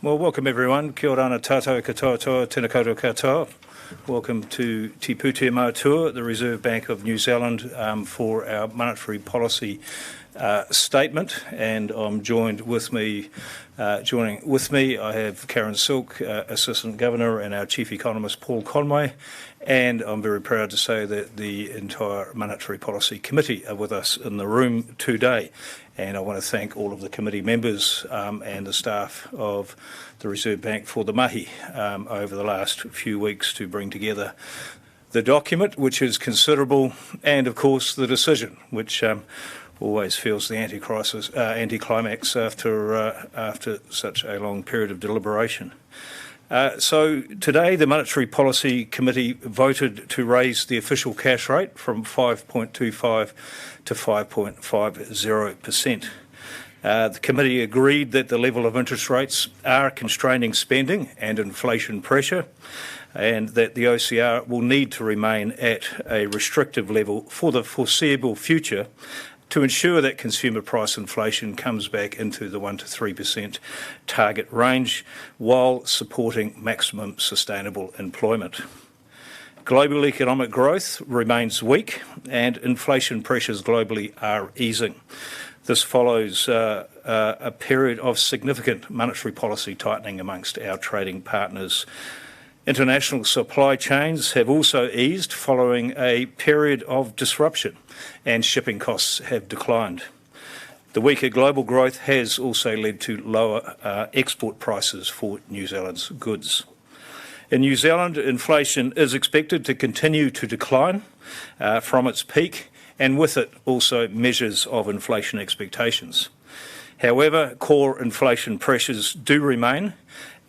Well, welcome everyone. Kia ora ana tātou katoa toa, tēnā koutou katoa. Welcome to Te Pūtea Mātua at the Reserve Bank of New Zealand for our monetary policy statement, and I'm joining with me, I have Karen Silk, Assistant Governor, and our Chief Economist Paul Conway, and I'm very proud to say that the entire Monetary Policy Committee are with us in the room today. And I want to thank all of the committee members and the staff of the Reserve Bank for the mahi over the last few weeks to bring together the document, which is considerable, and of course the decision, which always feels the anticlimax after such a long period of deliberation. So today the Monetary Policy Committee voted to raise the official cash rate from 5.25 to 5.50%. The committee agreed that the level of interest rates are constraining spending and inflation pressure, and that the OCR will need to remain at a restrictive level for the foreseeable future to ensure that consumer price inflation comes back into the 1 to 3% target range while supporting maximum sustainable employment. Global economic growth remains weak and inflation pressures globally are easing. This follows a period of significant monetary policy tightening amongst our trading partners. International supply chains have also eased following a period of disruption, and shipping costs have declined. The weaker global growth has also led to lower export prices for New Zealand's goods. In New Zealand, inflation is expected to continue to decline from its peak, and with it also measures of inflation expectations. However, core inflation pressures do remain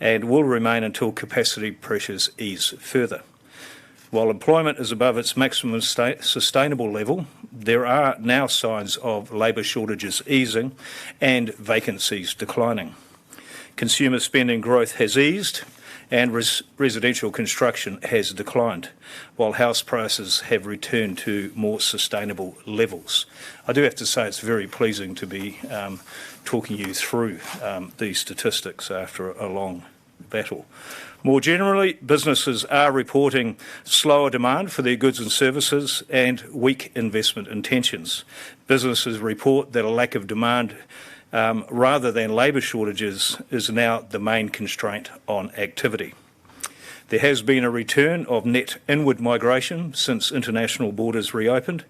and will remain until capacity pressures ease further. While employment is above its maximum sustainable level, there are now signs of labour shortages easing and vacancies declining. Consumer spending growth has eased and residential construction has declined, while house prices have returned to more sustainable levels. I do have to say it's very pleasing to be talking you through these statistics after a long battle. More generally, businesses are reporting slower demand for their goods and services and weak investment intentions. Businesses report that a lack of demand rather than labour shortages is now the main constraint on activity. There has been a return of net inward migration since international borders reopened,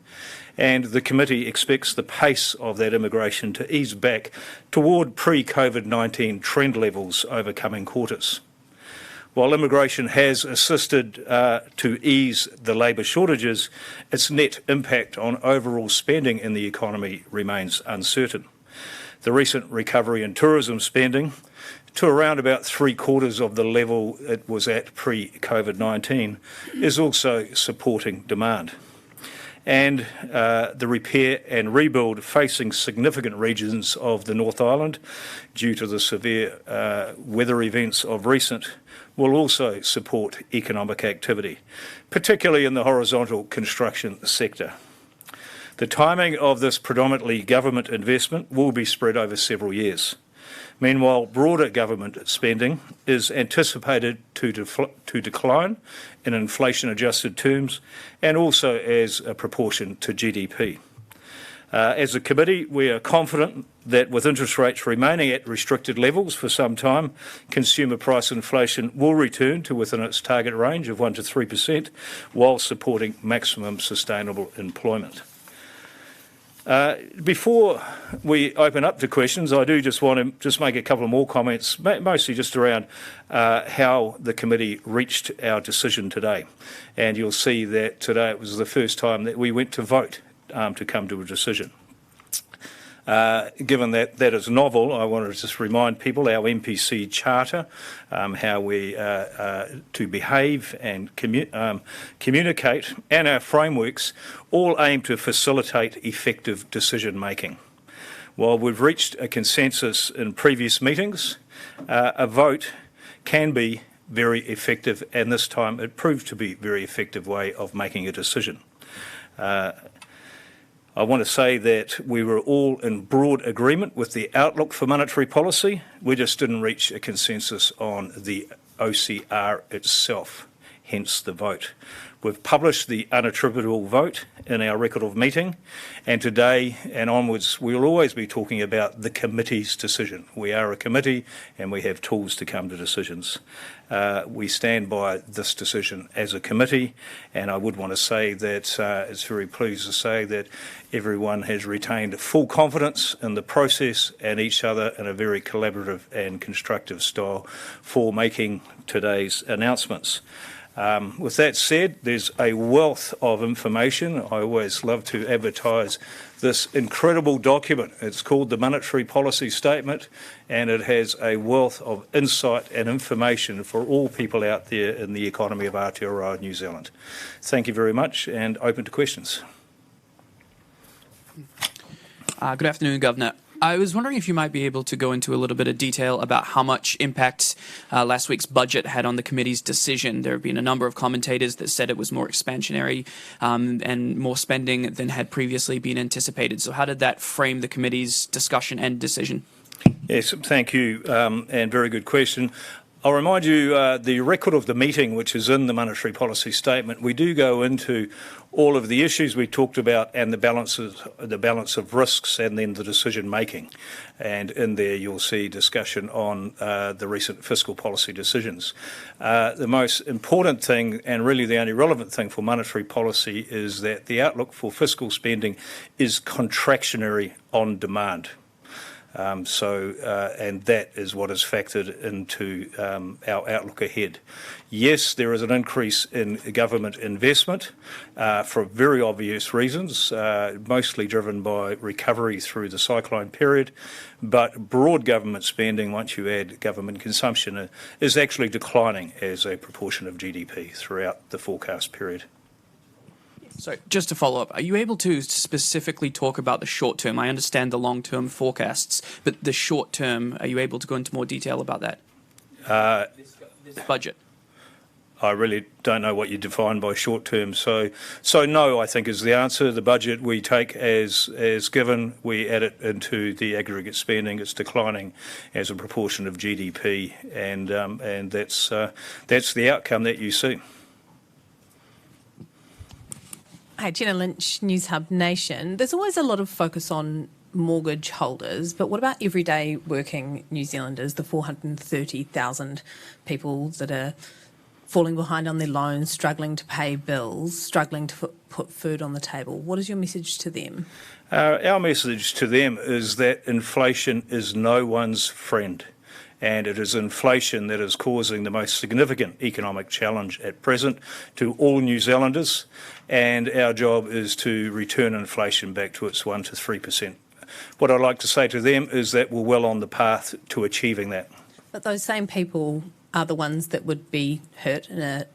and the committee expects the pace of that immigration to ease back toward pre-COVID-19 trend levels over coming quarters. While immigration has assisted to ease the labour shortages, its net impact on overall spending in the economy remains uncertain. The recent recovery in tourism spending to around about 3/4 of the level it was at pre-COVID-19 is also supporting demand. And the repair and rebuild facing significant regions of the North Island due to the severe weather events of recent will also support economic activity, particularly in the horizontal construction sector. The timing of this predominantly government investment will be spread over several years. Meanwhile, broader government spending is anticipated to decline in inflation-adjusted terms and also as a proportion to GDP. As a committee, we are confident that with interest rates remaining at restricted levels for some time, consumer price inflation will return to within its target range of 1 to 3% while supporting maximum sustainable employment. Before we open up to questions, I do just want to make a couple of more comments, mostly just around how the committee reached our decision today. And you'll see that today it was the first time that we went to vote to come to a decision. Given that that is novel, I want to just remind people our MPC charter, how we to behave and communicate, and our frameworks all aim to facilitate effective decision making. While we've reached a consensus in previous meetings, a vote can be very effective, and this time it proved to be a very effective way of making a decision. I want to say that we were all in broad agreement with the outlook for monetary policy. We just didn't reach a consensus on the OCR itself, hence the vote. We've published the unattributable vote in our record of meeting, and today and onwards we will always be talking about the committee's decision. We are a committee and we have tools to come to decisions. We stand by this decision as a committee, and I would want to say that it's very pleased to say that everyone has retained full confidence in the process and each other in a very collaborative and constructive style for making today's announcements. With that said, there's a wealth of information. I always love to advertise this incredible document. It's called the Monetary Policy Statement, and it has a wealth of insight and information for all people out there in the economy of Aotearoa, New Zealand. Thank you very much, and open to questions. Good afternoon, Governor. I was wondering if you might be able to go into a little bit of detail about how much impact last week's budget had on the committee's decision. There have been a number of commentators that said it was more expansionary and more spending than had previously been anticipated. So how did that frame the committee's discussion and decision? Yes, thank you, and very good question. I'll remind you the record of the meeting, which is in the Monetary Policy Statement. We do go into all of the issues we talked about and the balance of risks and then the decision making. And in there you'll see discussion on the recent fiscal policy decisions. The most important thing, and really the only relevant thing for monetary policy, is that the outlook for fiscal spending is contractionary on demand. And that is what is factored into our outlook ahead. Yes, there is an increase in government investment for very obvious reasons, mostly driven by recovery through the cyclone period, but broad government spending, once you add government consumption, is actually declining as a proportion of GDP throughout the forecast period. So just to follow up, are you able to specifically talk about the short term? I understand the long-term forecasts, but the short term, are you able to go into more detail about that? This budget. I really don't know what you define by short term. So no, I think is the answer. The budget we take as given, we add it into the aggregate spending. It's declining as a proportion of GDP, and that's the outcome that you see. Hi, Jenna Lynch, News Hub Nation. There's always a lot of focus on mortgage holders, but what about everyday working New Zealanders, the 430,000 people that are falling behind on their loans, struggling to pay bills, struggling to put food on the table? What is your message to them? Our message to them is that inflation is no one's friend. And it is inflation that is causing the most significant economic challenge at present to all New Zealanders, and our job is to return inflation back to its 1 to 3%. What I'd like to say to them is that we're well on the path to achieving that. But those same people are the ones that would be hurt in a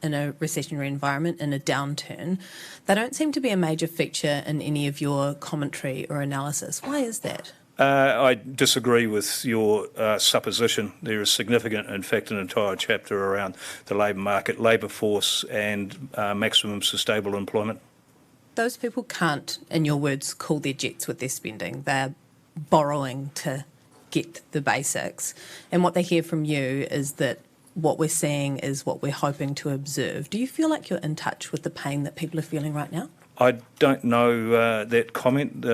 recessionary environment, in a downturn. They don't seem to be a major feature in any of your commentary or analysis. Why is that? I disagree with your supposition. There is significant, in fact, an entire chapter around the labour market, labour force and maximum sustainable employment. Those people can't, in your words, cool their jets with their spending. They're borrowing to get the basics. And what they hear from you is that what we're seeing is what we're hoping to observe. Do you feel like you're in touch with the pain that people are feeling right now? I don't know that comment.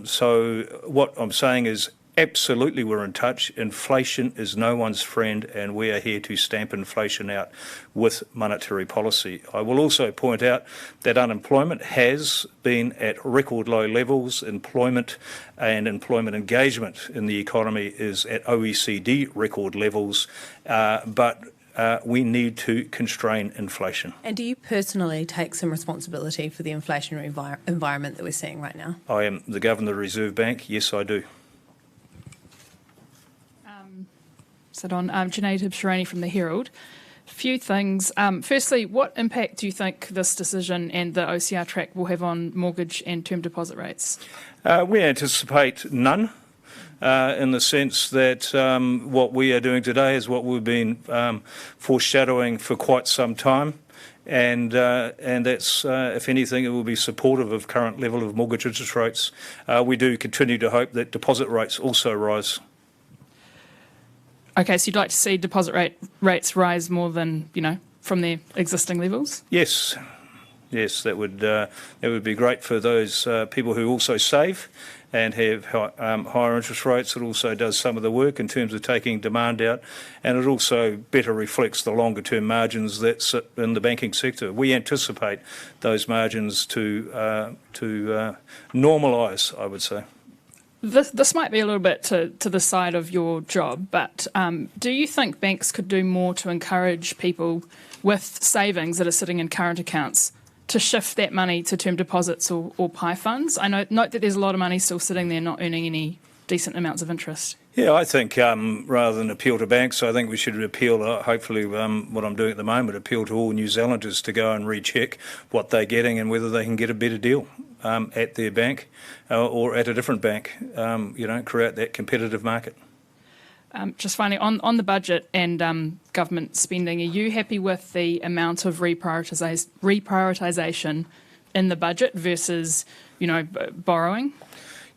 So what I'm saying is absolutely we're in touch. Inflation is no one's friend, and we are here to stamp inflation out with monetary policy. I will also point out that unemployment has been at record low levels. Employment and employment engagement in the economy is at OECD record levels, but we need to constrain inflation. And do you personally take some responsibility for the inflationary environment that we're seeing right now? I am the Governor of the Reserve Bank. Yes, I do. Junaid Hibsharani from the Herald. Few things. Firstly, what impact do you think this decision and the OCR track will have on mortgage and term deposit rates? We anticipate none. In the sense that what we are doing today is what we've been foreshadowing for quite some time, and that's, if anything, it will be supportive of current level of mortgage interest rates. We do continue to hope that deposit rates also rise. Okay, so you'd like to see deposit rates rise more than, from their existing levels? Yes. Yes, that would be great for those people who also save and have higher interest rates. It also does some of the work in terms of taking demand out, and it also better reflects the longer term margins that sit in the banking sector. We anticipate those margins to normalise, I would say. This might be a little bit to the side of your job, but do you think banks could do more to encourage people with savings that are sitting in current accounts to shift that money to term deposits or PI funds? I note that there's a lot of money still sitting there not earning any decent amounts of interest. Yeah, I think rather than appeal to banks, I think we should appeal, hopefully what I'm doing at the moment, appeal to all New Zealanders to go and recheck what they're getting and whether they can get a better deal at their bank or at a different bank, create that competitive market. Just finally, on the budget and government spending, are you happy with the amount of reprioritisation in the budget versus, borrowing?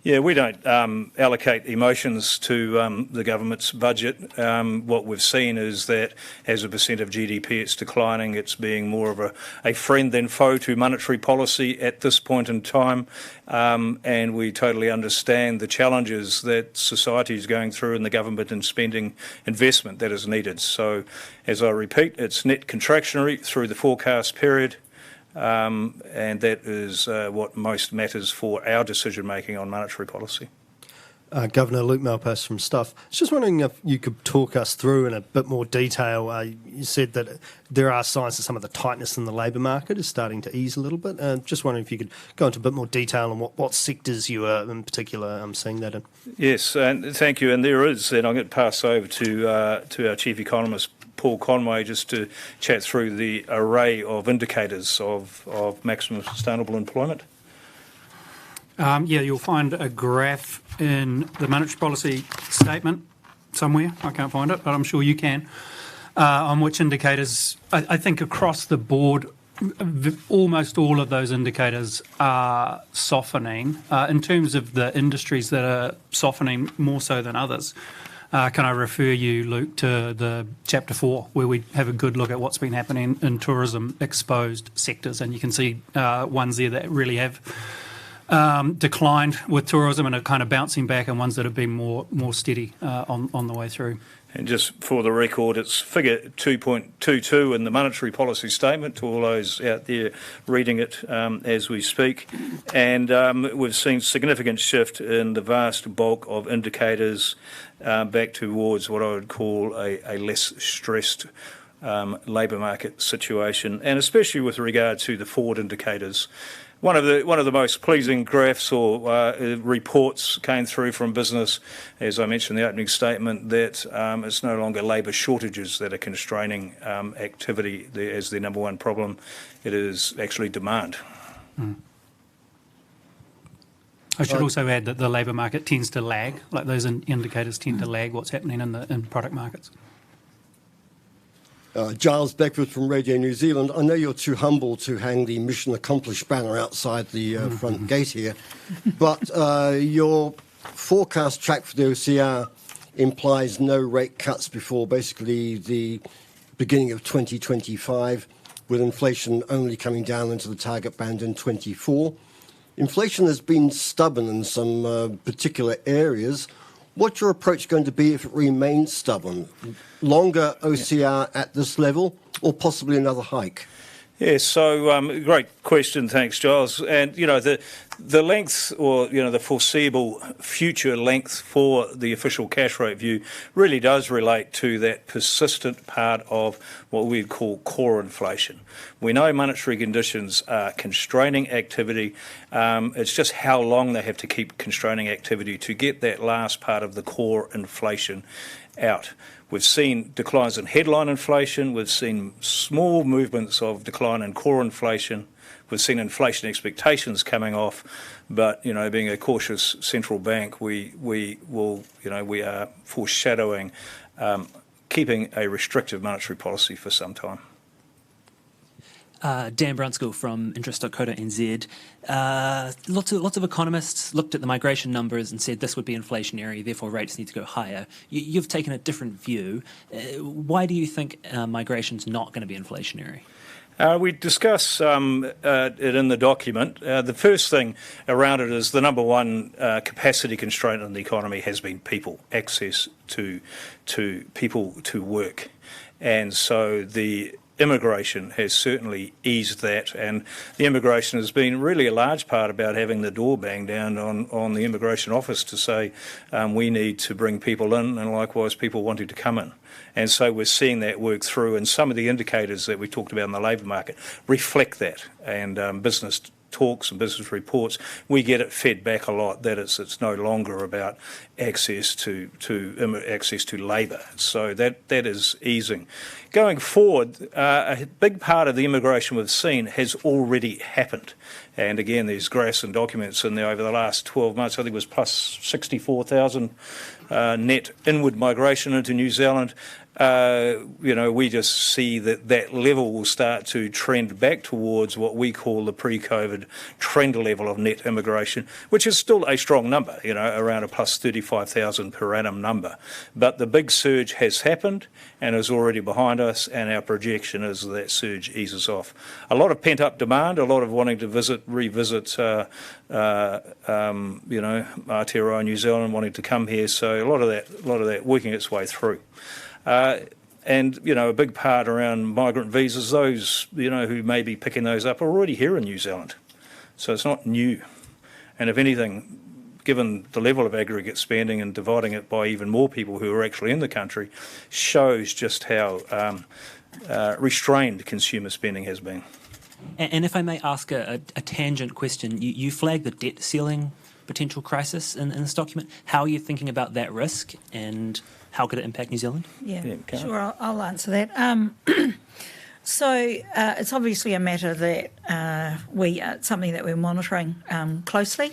Yeah, we don't allocate emotions to the government's budget. What we've seen is that as a percent of GDP it's declining. It's being more of a friend than foe to monetary policy at this point in time, and we totally understand the challenges that society is going through and the government in spending investment that is needed. So, as I repeat, it's net contractionary through the forecast period. And that is what most matters for our decision making on monetary policy. Governor Luke Malpass from Stuff. I was just wondering if you could talk us through in a bit more detail. You said that there are signs that some of the tightness in the labour market is starting to ease a little bit. Just wondering if you could go into a bit more detail on what sectors you are in particular seeing that in. Yes, and thank you. And there is, and I'm going to pass over to our Chief Economist, Paul Conway, just to chat through the array of indicators of maximum sustainable employment. You'll find a graph in the monetary policy statement somewhere. I can't find it, but I'm sure you can, on which indicators, I think across the board, almost all of those indicators are softening. In terms of the industries that are softening more so than others, can I refer you, Luke, to the Chapter 4, where we have a good look at what's been happening in tourism-exposed sectors, and you can see ones there that really have declined with tourism and are kind of bouncing back, and ones that have been more steady on the way through. And just for the record, it's figure 2.22 in the monetary policy statement to all those out there reading it as we speak. And we've seen significant shift in the vast bulk of indicators back towards what I would call a less stressed labour market situation, and especially with regard to the forward indicators. One of the most pleasing graphs or reports came through from business, as I mentioned in the opening statement, that it's no longer labour shortages that are constraining activity as their number one problem. It is actually demand. I should also add that the labour market tends to lag, like those indicators tend to lag what's happening in product markets. Giles Beckford from Radio New Zealand. I know you're too humble to hang the mission accomplished banner outside the front gate here, but your forecast track for the OCR implies no rate cuts before basically the beginning of 2025, with inflation only coming down into the target band in 24. Inflation has been stubborn in some particular areas. What's your approach going to be if it remains stubborn? Longer OCR at this level, or possibly another hike? Yes, so great question, thanks, Giles. And the length, or the foreseeable future length for the official cash rate view really does relate to that persistent part of what we'd call core inflation. We know monetary conditions are constraining activity. It's just how long they have to keep constraining activity to get that last part of the core inflation out. We've seen declines in headline inflation. We've seen small movements of decline in core inflation. We've seen inflation expectations coming off, but being a cautious central bank, we are foreshadowing keeping a restrictive monetary policy for some time. Dan Brunskill from Interest.co.nz. Lots of economists looked at the migration numbers and said this would be inflationary, therefore rates need to go higher. You've taken a different view. Why do you think migration's not going to be inflationary? We discuss it in the document. The first thing around it is the number one capacity constraint in the economy has been people, access to people to work. And so the immigration has certainly eased that, and the immigration has been really a large part about having the door banged down on the immigration office to say we need to bring people in, and likewise people wanting to come in. And so we're seeing that work through, and some of the indicators that we talked about in the labour market reflect that, and business talks and business reports, we get it fed back a lot that it's no longer about access to labour. So that is easing. Going forward, a big part of the immigration we've seen has already happened. And again, there's graphs and documents in there over the last 12 months. I think it was plus 64,000 net inward migration into New Zealand. We just see that level will start to trend back towards what we call the pre-COVID trend level of net immigration, which is still a strong number, around a plus 35,000 per annum number. But the big surge has happened and is already behind us, and our projection is that surge eases off. A lot of pent-up demand, a lot of wanting to revisit Aotearoa New Zealand, wanting to come here. So a lot of that working its way through. And a big part around migrant visas, those who may be picking those up are already here in New Zealand, so it's not new. And if anything, given the level of aggregate spending and dividing it by even more people who are actually in the country, shows just how restrained consumer spending has been. And if I may ask a tangent question, you flagged the debt ceiling potential crisis in this document. How are you thinking about that risk, and how could it impact New Zealand? Yeah, sure, I'll answer that. So it's obviously a matter that something that we're monitoring closely.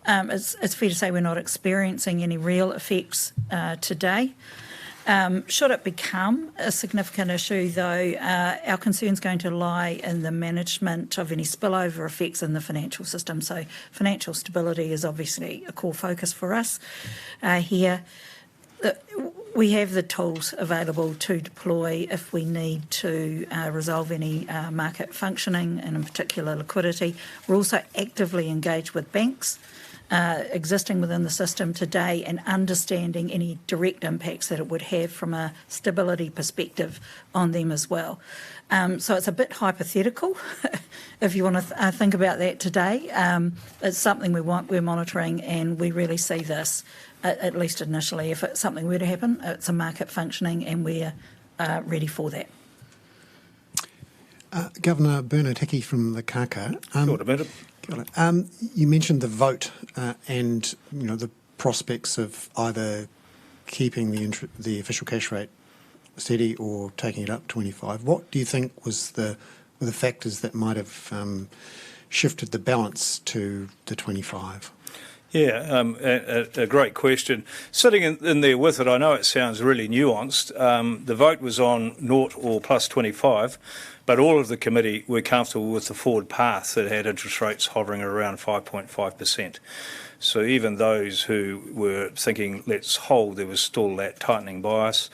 It's fair to say we're not experiencing any real effects today. Should it become a significant issue, though, our concern is going to lie in the management of any spillover effects in the financial system. So financial stability is obviously a core focus for us here. We have the tools available to deploy if we need to resolve any market functioning, and in particular liquidity. We're also actively engaged with banks existing within the system today and understanding any direct impacts that it would have from a stability perspective on them as well. So it's a bit hypothetical if you want to think about that today. It's something we're monitoring, and we really see this, at least initially, if something were to happen, it's a market functioning, and we're ready for that. Governor Bernard Hickey from the Kaka. Kia ora, Bernard. You mentioned the vote and the prospects of either keeping the official cash rate steady or taking it up 25. What do you think were the factors that might have shifted the balance to the 25? Yeah, a great question. Sitting in there with it, I know it sounds really nuanced. The vote was on 0 or plus 25, but all of the committee were comfortable with the forward path that had interest rates hovering around 5.5%. So even those who were thinking, let's hold, there was still that tightening bias.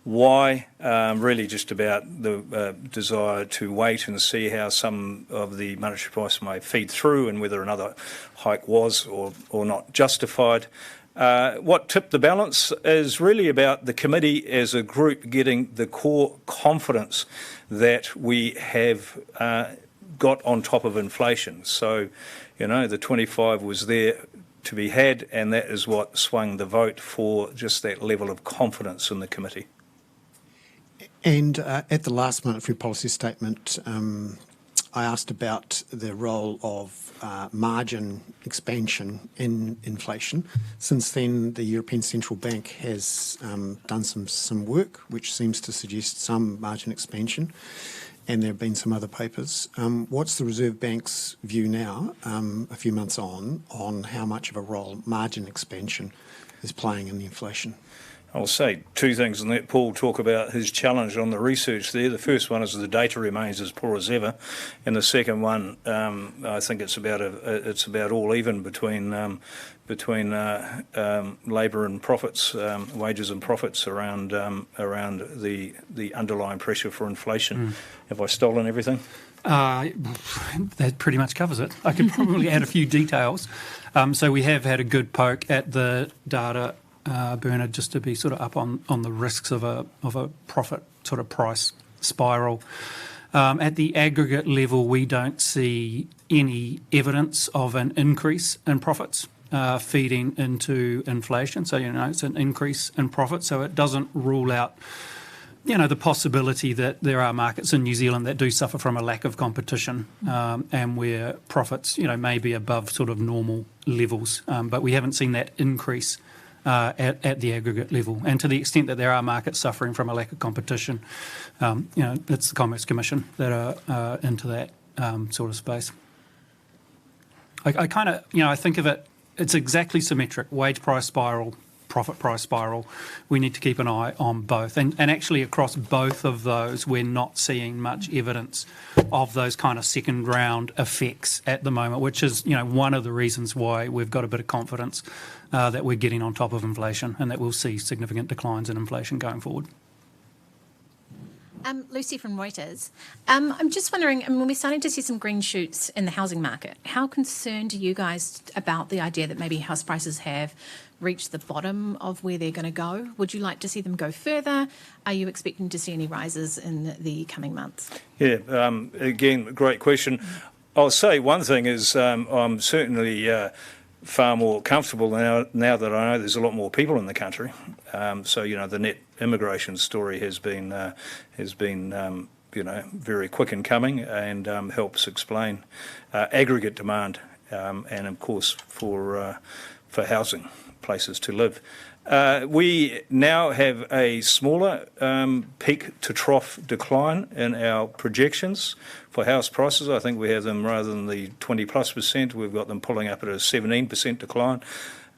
Why? Really just about the desire to wait and see how some of the monetary policy may feed through and whether another hike was or not justified. What tipped the balance is really about the committee as a group getting the core confidence that we have got on top of inflation. So, the 25 was there to be had, and that is what swung the vote for just that level of confidence in the committee. And at the last monetary policy statement, I asked about the role of margin expansion in inflation. Since then, the European Central Bank has done some work which seems to suggest some margin expansion, and there have been some other papers. What's the Reserve Bank's view now, a few months on how much of a role margin expansion is playing in the inflation? I'll say two things and let Paul talk about his challenge on the research there. The first one is the data remains as poor as ever, and the second one, I think it's about all even between labour and profits, wages and profits around the underlying pressure for inflation. Have I stolen everything? That pretty much covers it. I could probably add a few details. So we have had a good poke at the data, Bernard, just to be sort of up on the risks of a profit sort of price spiral. At the aggregate level, we don't see any evidence of an increase in profits feeding into inflation. So, it's an increase in profit. So it doesn't rule out, the possibility that there are markets in New Zealand that do suffer from a lack of competition and where profits, may be above sort of normal levels. But we haven't seen that increase at the aggregate level. And to the extent that there are markets suffering from a lack of competition, it's the Commerce Commission that are into that sort of space. I kind of, I think of it, it's exactly symmetric, wage price spiral, profit price spiral. We need to keep an eye on both. And actually across both of those, we're not seeing much evidence of those kind of second round effects at the moment, which is, one of the reasons why we've got a bit of confidence that we're getting on top of inflation and that we'll see significant declines in inflation going forward. Lucy from Reuters. I'm just wondering, we're starting to see some green shoots in the housing market. How concerned are you guys about the idea that maybe house prices have reached the bottom of where they're going to go? Would you like to see them go further? Are you expecting to see any rises in the coming months? Yeah, again, great question. I'll say one thing is I'm certainly far more comfortable now that I know there's a lot more people in the country. So the net immigration story has been very quick in coming and helps explain aggregate demand and of course for housing, places to live. We now have a smaller peak to trough decline in our projections for house prices. I think we have them, rather than the 20+%, we've got them pulling up at a 17% decline.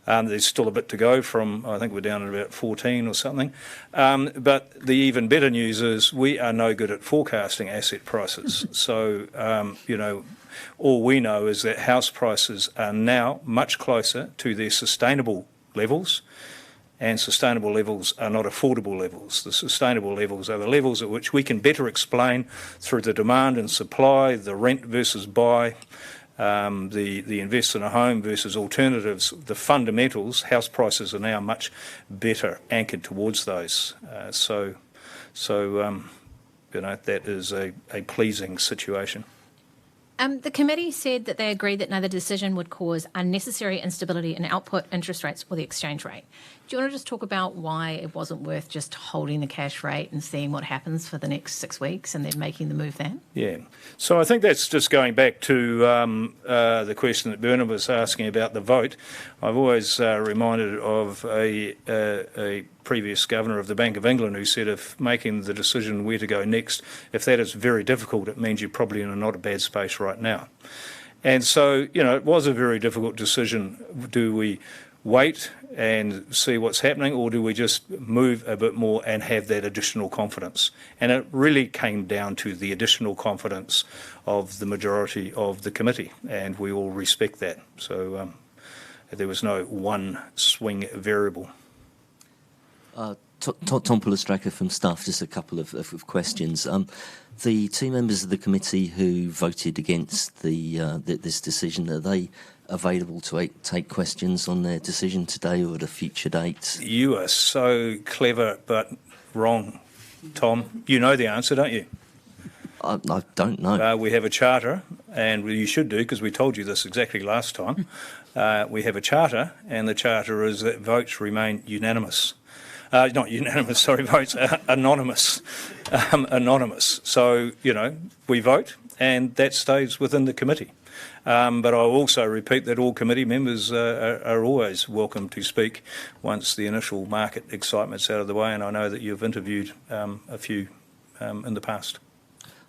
There's still a bit to go from, I think we're down at about 14 or something. But the even better news is we are no good at forecasting asset prices. So, all we know is that house prices are now much closer to their sustainable levels, and sustainable levels are not affordable levels. The sustainable levels are the levels at which we can better explain through the demand and supply, the rent versus buy, the invest in a home versus alternatives, the fundamentals. House prices are now much better anchored towards those. So that is a pleasing situation. The committee said that they agreed that neither decision would cause unnecessary instability in output, interest rates or the exchange rate. Do you want to just talk about why it wasn't worth just holding the cash rate and seeing what happens for the next 6 weeks and then making the move then? Yeah. So I think that's just going back to the question that Bernard was asking about the vote. I've always reminded of a previous governor of the Bank of England who said if making the decision where to go next, if that is very difficult, it means you're probably in a not a bad space right now. And so, it was a very difficult decision. Do we wait and see what's happening, or do we just move a bit more and have that additional confidence? And it really came down to the additional confidence of the majority of the committee, and we all respect that. So there was no one swing variable. Tom Pulistraker from Staff, just a couple of questions. The two members of the committee who voted against this decision, are they available to take questions on their decision today or at a future date? You are so clever but wrong, Tom. You know the answer, don't you? I don't know. We have a charter, and you should do, because we told you this exactly last time. We have a charter, and the charter is that votes remain unanimous. Not unanimous, sorry, votes anonymous. Anonymous. So, we vote, and that stays within the committee. But I'll also repeat that all committee members are always welcome to speak once the initial market excitement's out of the way, and I know that you've interviewed a few in the past.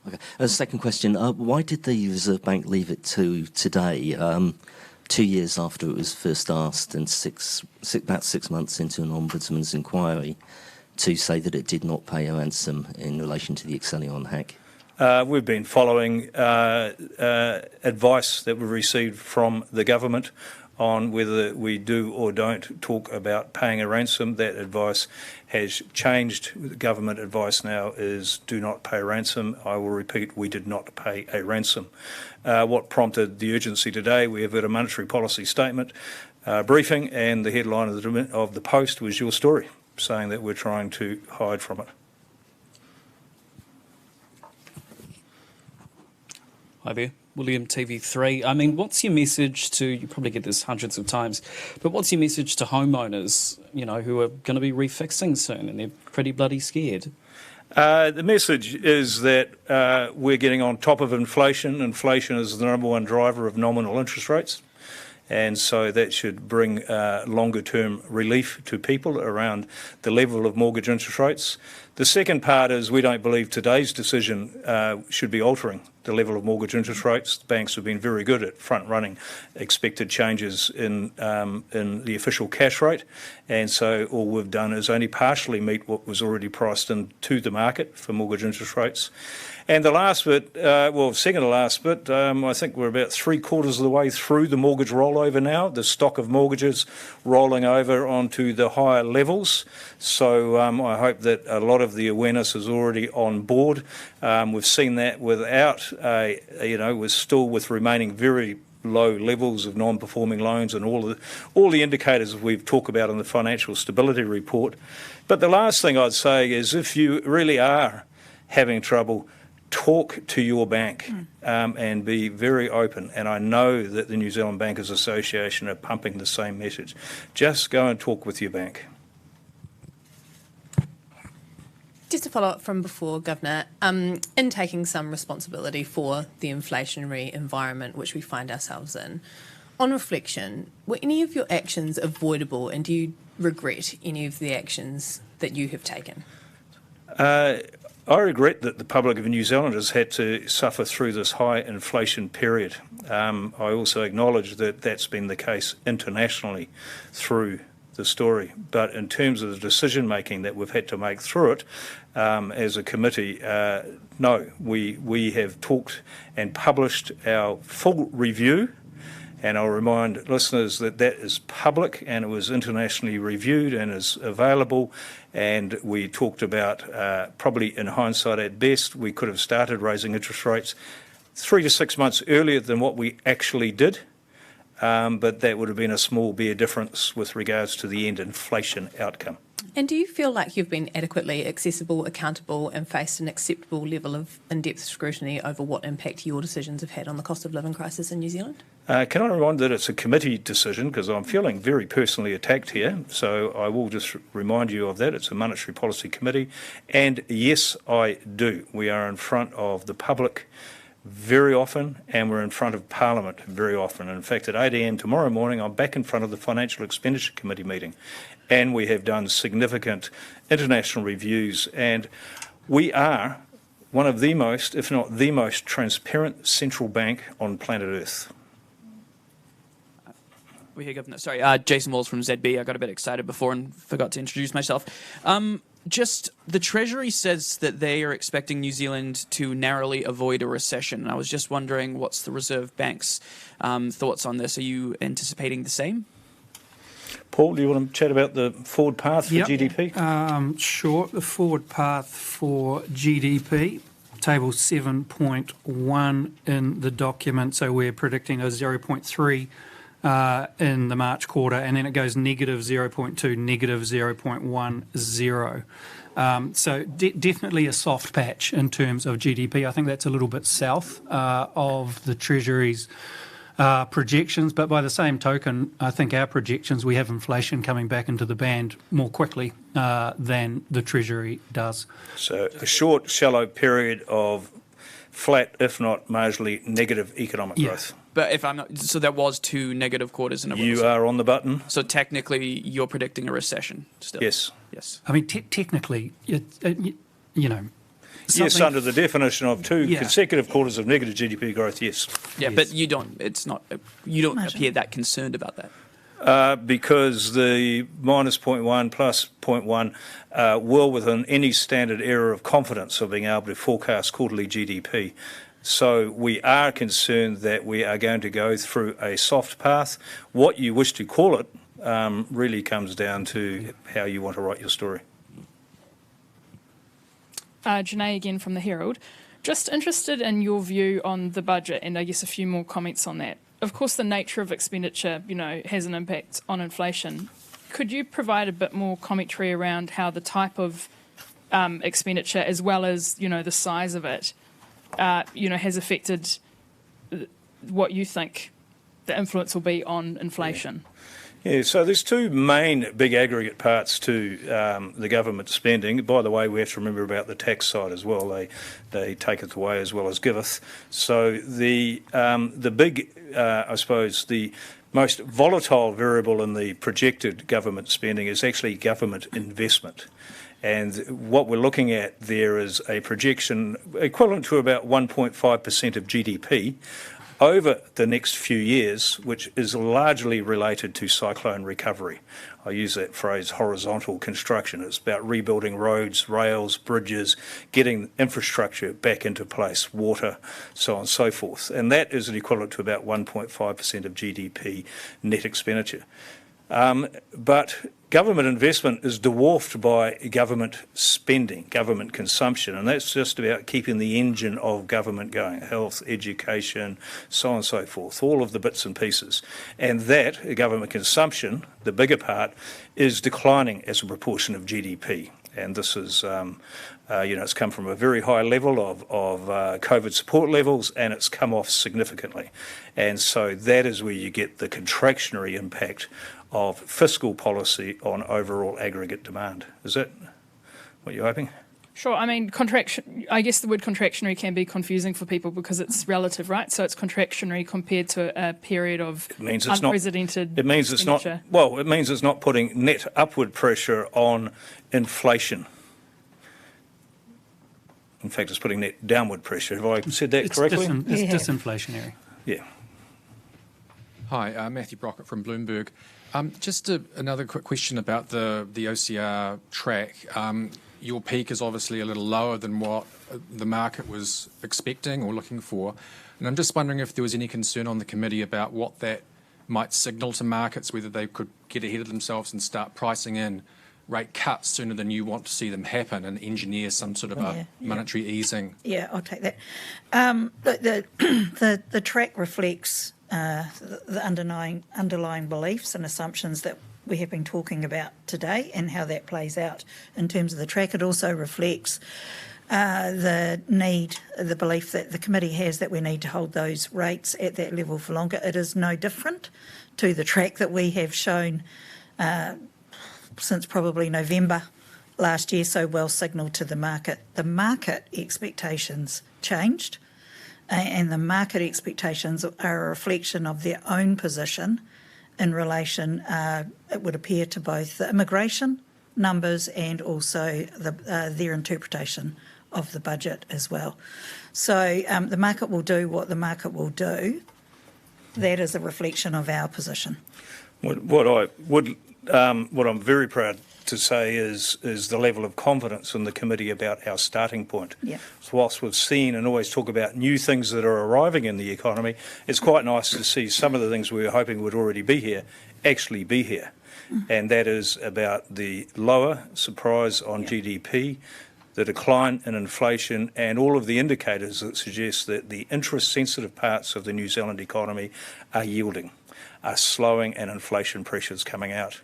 Okay. Second question, why did the Reserve Bank leave it to today 2 years after it was first asked and about 6 months into an ombudsman's inquiry, to say that it did not pay a ransom in relation to the Excelion hack? We've been following advice that we received from the government on whether we do or don't talk about paying a ransom. That advice has changed. The government advice now is do not pay a ransom. I will repeat, we did not pay a ransom. What prompted the urgency today? We have had a monetary policy statement briefing, and the headline of the Post was your story, saying that we're trying to hide from it. Hi there, William TV3. I mean, what's your message to, you probably get this hundreds of times, but what's your message to homeowners, you know, who are going to be refixing soon and they're pretty bloody scared? The message is that we're getting on top of inflation. Inflation is the number one driver of nominal interest rates. And so that should bring longer-term relief to people around the level of mortgage interest rates. The second part is we don't believe today's decision should be altering the level of mortgage interest rates. Banks have been very good at front-running expected changes in the official cash rate, and so all we've done is only partially meet what was already priced into the market for mortgage interest rates. And the last bit, second to last bit, I think we're about 3/4 of the way through the mortgage rollover now, the stock of mortgages rolling over onto the higher levels. So I hope that a lot of the awareness is already on board. We've seen that without, we're still with remaining very low levels of non-performing loans and all the indicators we've talked about in the financial stability report. But the last thing I'd say is if you really are having trouble, talk to your bank and be very open. And I know that the New Zealand Bankers Association are pumping the same message. Just go and talk with your bank. Just to follow up from before, Governor, in taking some responsibility for the inflationary environment which we find ourselves in, on reflection, were any of your actions avoidable, and do you regret any of the actions that you have taken? I regret that the public of New Zealand has had to suffer through this high inflation period. I also acknowledge that that's been the case internationally through the story. But in terms of the decision making that we've had to make through it as a committee, no, we have talked and published our full review. And I'll remind listeners that that is public and it was internationally reviewed and is available. And we talked about probably in hindsight at best, we could have started raising interest rates 3 to 6 months earlier than what we actually did. But that would have been a small bare difference with regards to the end inflation outcome. And do you feel like you've been adequately accessible, accountable and faced an acceptable level of in-depth scrutiny over what impact your decisions have had on the cost of living crisis in New Zealand? Can I remind that it's a committee decision because I'm feeling very personally attacked here, so I will just remind you of that. It's a monetary policy committee, and yes, I do. We are in front of the public very often, and we're in front of Parliament very often. And in fact, at 8 a.m. tomorrow morning, I'm back in front of the Financial Expenditure Committee meeting, and we have done significant international reviews, and we are one of the most, if not the most, transparent central bank on planet Earth. We're here, Governor. Sorry, Jason Walls from ZB. I got a bit excited before and forgot to introduce myself. Just the Treasury says that they are expecting New Zealand to narrowly avoid a recession. And I was just wondering, what's the Reserve Bank's thoughts on this? Are you anticipating the same? Paul, do you want to chat about the forward path for GDP? Sure. The forward path for GDP, table 7.1 in the document. So we're predicting a 0.3 in the March quarter, and then it goes negative 0.2, negative 0.10. So definitely a soft patch in terms of GDP. I think that's a little bit south of the Treasury's projections, but by the same token, I think our projections, we have inflation coming back into the band more quickly than the Treasury does. So a short, shallow period of flat, if not marginally negative economic growth. But if I'm not, so that was 2 negative quarters in a row. You are on the button. So technically, you're predicting a recession still. Yes. Yes. I mean, technically, you know, Yes, something- under the definition of two Yeah. consecutive quarters of negative GDP growth, yes. Yeah, but you don't. It's not. You don't appear that concerned about that. Because the minus 0.1 plus 0.1 well within any standard error of confidence of being able to forecast quarterly GDP. So we are concerned that we are going to go through a soft path. What you wish to call it really comes down to how you want to write your story. Janae again from the Herald. Just interested in your view on the budget and I guess a few more comments on that. Of course, the nature of expenditure, has an impact on inflation. Could you provide a bit more commentary around how the type of expenditure, as well as, the size of it, has affected what you think the influence will be on inflation? Yeah, so there's two main big aggregate parts to the government spending. By the way, we have to remember about the tax side as well. They taketh away as well as giveth. So the big, I suppose, the most volatile variable in the projected government spending is actually government investment. And what we're looking at there is a projection equivalent to about 1.5% of GDP over the next few years, which is largely related to cyclone recovery. I use that phrase horizontal construction. It's about rebuilding roads, rails, bridges, getting infrastructure back into place, water, so on and so forth. And that is an equivalent to about 1.5% of GDP net expenditure. But government investment is dwarfed by government spending, government consumption, and that's just about keeping the engine of government going, health, education, so on and so forth, all of the bits and pieces. And that, government consumption, the bigger part, is declining as a proportion of GDP. And this is, it's come from a very high level of COVID support levels, and it's come off significantly. And so that is where you get the contractionary impact of fiscal policy on overall aggregate demand. Is that what you're hoping? Sure. I mean, I guess the word contractionary can be confusing for people because it's relative, right? So it's contractionary compared to a period of unprecedented expenditure. It means it's not putting net upward pressure on inflation. In fact, it's putting net downward pressure. Have I said that correctly? It's disinflationary. Yeah. Hi, Matthew Brockett from Bloomberg. Just another quick question about the OCR track. Your peak is obviously a little lower than what the market was expecting or looking for. And I'm just wondering if there was any concern on the committee about what that might signal to markets, whether they could get ahead of themselves and start pricing in rate cuts sooner than you want to see them happen and engineer some sort of a monetary easing. Yeah, I'll take that. The track reflects the underlying beliefs and assumptions that we have been talking about today and how that plays out in terms of the track. It also reflects the belief that the committee has that we need to hold those rates at that level for longer. It is no different to the track that we have shown since probably November last year, so well signalled to the market. The market expectations changed, and the market expectations are a reflection of their own position in relation, it would appear, to both the immigration numbers and also their interpretation of the budget as well. So the market will do what the market will do. That is a reflection of our position. What I'm very proud to say is the level of confidence in the committee about our starting point. Yeah. So whilst we've seen and always talk about new things that are arriving in the economy, it's quite nice to see some of the things we were hoping would already be here actually be here. And that is about the lower surprise on GDP, the decline in inflation, and all of the indicators that suggest that the interest-sensitive parts of the New Zealand economy are yielding, are slowing, and inflation pressures coming out.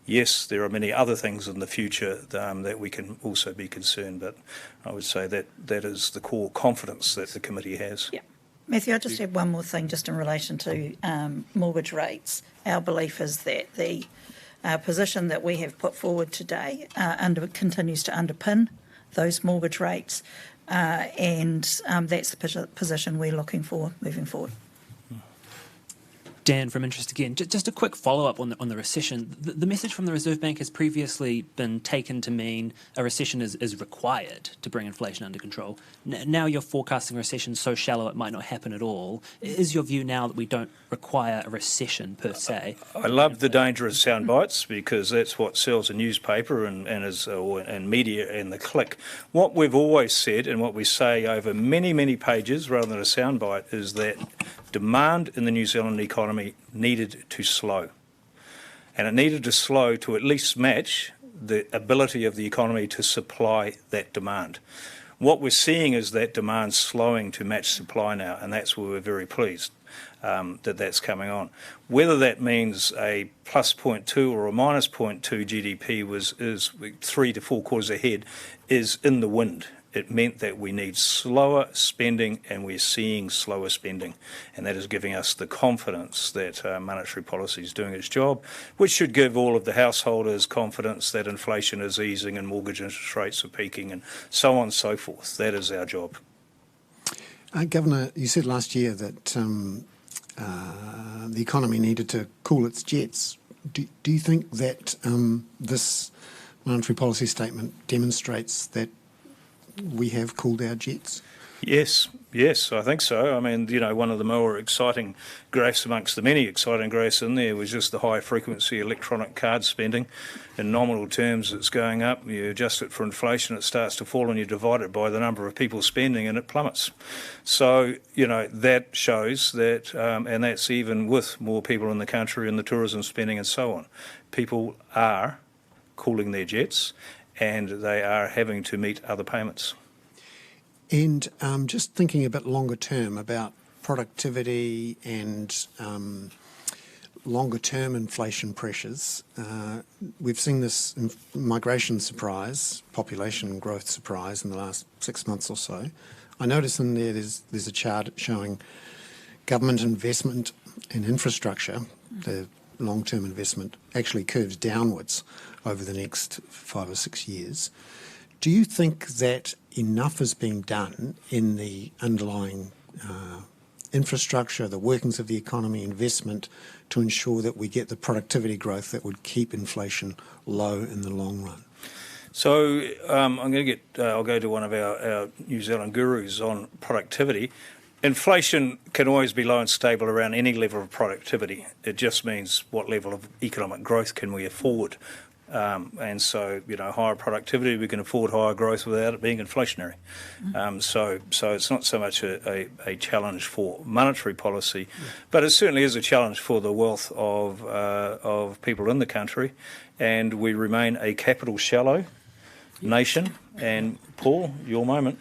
Yes, there are many other things in the future that we can also be concerned, but I would say that is the core confidence that the committee has. Yeah. Matthew, I just have one more thing just in relation to mortgage rates. Our belief is that the position that we have put forward today continues to underpin those mortgage rates, and that's the position we're looking for moving forward. Dan from Interest again. Just a quick follow-up on the recession. The message from the Reserve Bank has previously been taken to mean a recession is required to bring inflation under control. Now you're forecasting a recession so shallow it might not happen at all. Is your view now that we don't require a recession per se? I love the dangerous sound bites because that's what sells a newspaper and media and the click. What we've always said and what we say over many, many pages rather than a sound bite is that demand in the New Zealand economy needed to slow. And it needed to slow to at least match the ability of the economy to supply that demand. What we're seeing is that demand slowing to match supply now, and that's where we're very pleased that that's coming on. Whether that means a plus 0.2 or a minus 0.2 GDP is 3 to 4 quarters ahead is in the wind. It meant that we need slower spending, and we're seeing slower spending, and that is giving us the confidence that monetary policy is doing its job, which should give all of the householders confidence that inflation is easing and mortgage interest rates are peaking and so on and so forth. That is our job. Governor, you said last year that the economy needed to cool its jets. Do you think that this monetary policy statement demonstrates that we have cooled our jets? Yes, I think so. I mean, one of the more exciting graphs amongst the many exciting graphs in there was just the high-frequency electronic card spending. In nominal terms, it's going up. You adjust it for inflation, it starts to fall, and you divide it by the number of people spending, and it plummets. So, that shows that, and that's even with more people in the country and the tourism spending and so on. People are cooling their jets, and they are having to meet other payments. And just thinking a bit longer term about productivity and longer term inflation pressures, we've seen this migration surprise, population growth surprise in the last 6 months or so. I notice in there's a chart showing government investment in infrastructure, the long-term investment actually curves downwards over the next 5 or 6 years. Do you think that enough is being done in the underlying infrastructure, the workings of the economy, investment, to ensure that we get the productivity growth that would keep inflation low in the long run? So I'll go to one of our New Zealand gurus on productivity. Inflation can always be low and stable around any level of productivity. It just means what level of economic growth can we afford. And so, higher productivity, we can afford higher growth without it being inflationary. So it's not so much a challenge for monetary policy, but it certainly is a challenge for the wealth of people in the country. And we remain a capital shallow nation. And Paul, your moment.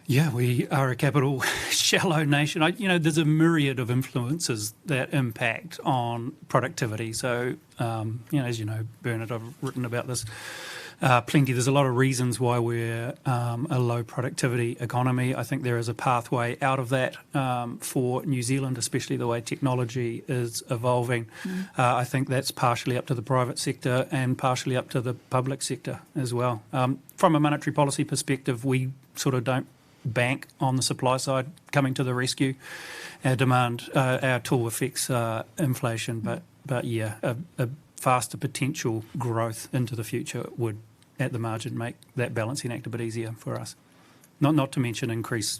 Yeah, we are a capital shallow nation. There's a myriad of influences that impact on productivity. So, as you know, Bernard, I've written about this plenty. There's a lot of reasons why we're a low productivity economy. I think there is a pathway out of that for New Zealand, especially the way technology is evolving. I think that's partially up to the private sector and partially up to the public sector as well. From a monetary policy perspective, we sort of don't bank on the supply side coming to the rescue. Our demand, our tool affects inflation, but yeah, a faster potential growth into the future would, at the margin, make that balancing act a bit easier for us. Not to mention increase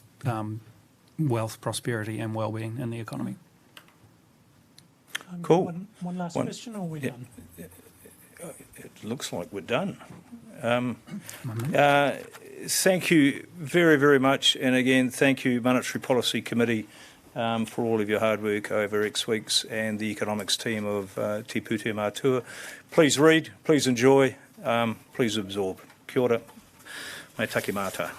wealth, prosperity, and well-being in the economy. Cool. One last question, or are we done? It looks like we're done. Thank you very, very much. And again, thank you, Monetary Policy Committee, for all of your hard work over X weeks, and the economics team of Te Pūtea Mātua. Please read, please enjoy, please absorb. Kia ora. Me take mata.